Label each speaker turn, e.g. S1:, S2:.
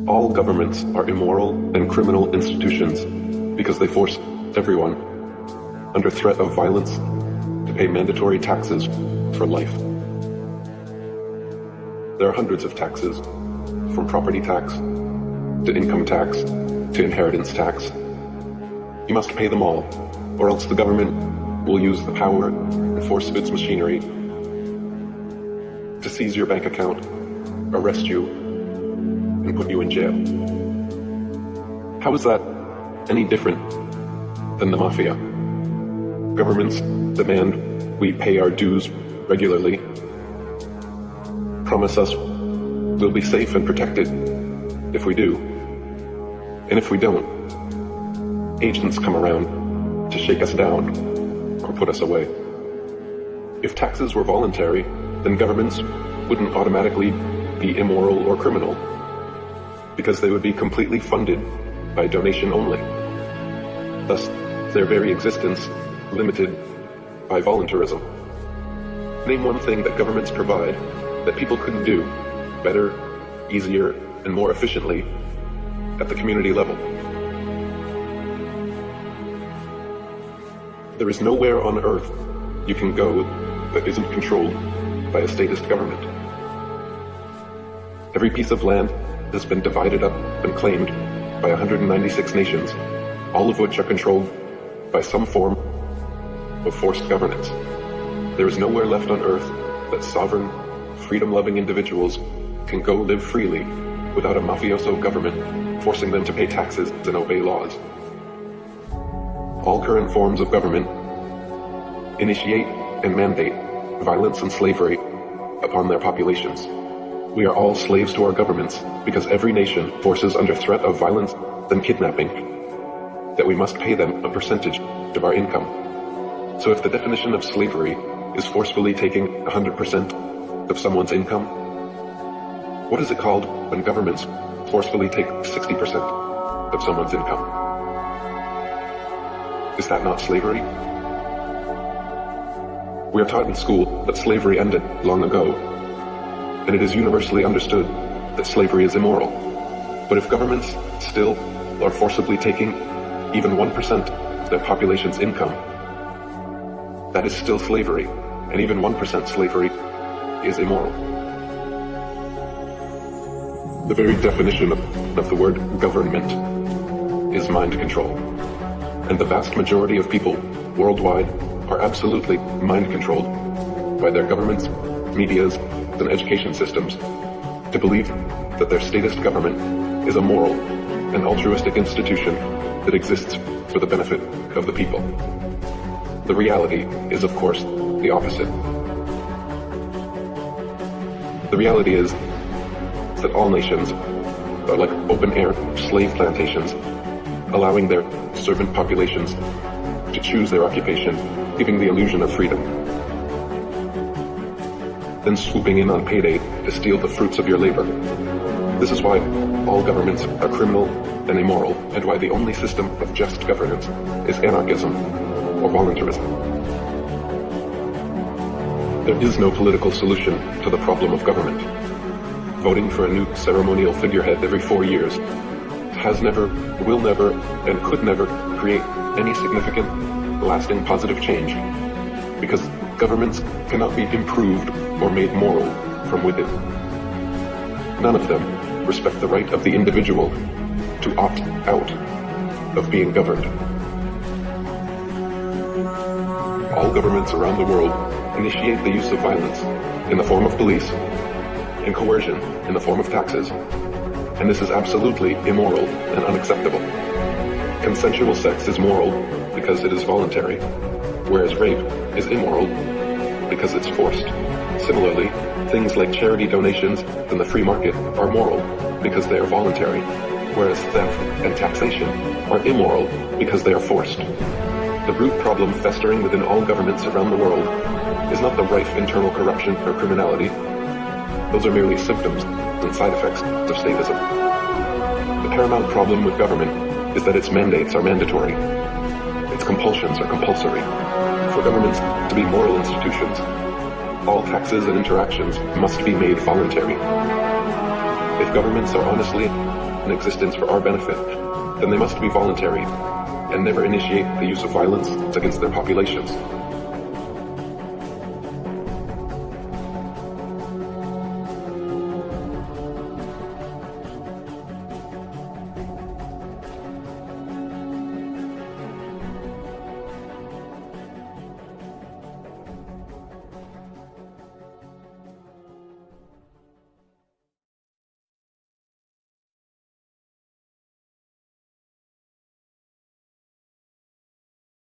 S1: All governments are immoral and criminal institutions because they force everyone, under threat of violence, to pay mandatory taxes for life. There are hundreds of taxes, from property tax to income tax to inheritance tax. You must pay them all, or else the government will use the power and force of its machinery to seize your bank account, arrest you, and put you in jail. How is that any different than the mafia? Governments demand we pay our dues regularly, promise us we'll be safe and protected if we do, and if we don't, agents come around to shake us down or put us away. If taxes were voluntary, then governments wouldn't automatically be immoral or criminal, because they would be completely funded by donation only. Thus, their very existence limited by voluntarism. Name one thing that governments provide that people couldn't do better, easier, and more efficiently at the community level. There is nowhere on earth you can go that isn't controlled by a statist government. Every piece of land has been divided up and claimed by 196 nations, all of which are controlled by some form of forced governance. There is nowhere left on earth that sovereign, freedom-loving individuals can go live freely without a mafioso government forcing them to pay taxes and obey laws. All current forms of government initiate and mandate violence and slavery upon their populations. We are all slaves to our governments because every nation forces under threat of violence and kidnapping that we must pay them a percentage of our income. So if the definition of slavery is forcefully taking 100% of someone's income, what is it called when governments forcefully take 60% of someone's income? Is that not slavery? We are taught in school that slavery ended long ago, and it is universally understood that slavery is immoral. But if governments still are forcibly taking even 1% of their population's income, that is still slavery, and even 1% slavery is immoral. The very definition of the word government is mind control, and the vast majority of people worldwide are absolutely mind controlled by their governments, medias, and education systems to believe that their statist government is a moral and altruistic institution that exists for the benefit of the people. The reality is, of course, the opposite. The reality is that all nations are like open-air slave plantations, allowing their servant populations to choose their occupation, giving the illusion of freedom, then swooping in on payday to steal the fruits of your labor. This is why all governments are criminal and immoral, and why the only system of just governance is anarchism or voluntarism. There is no political solution to the problem of government. Voting for a new ceremonial figurehead every 4 years has never, will never, and could never create any significant, lasting positive change, because governments cannot be improved or made moral from within. None of them respect the right of the individual to opt out of being governed. All governments around the world initiate the use of violence in the form of police and coercion in the form of taxes, and this is absolutely immoral and unacceptable. Consensual sex is moral because it is voluntary, whereas rape is immoral because it's forced. Similarly, things like charity donations and the free market are moral because they are voluntary, whereas theft and taxation are immoral because they are forced. The root problem festering within all governments around the world is not the rife internal corruption or criminality. Those are merely symptoms and side effects of statism. The paramount problem with government is that its mandates are mandatory. Its compulsions are compulsory. For governments to be moral institutions, all taxes and interactions must be made voluntary. If governments are honestly in existence for our benefit, then they must be voluntary and never initiate the use of violence against their populations.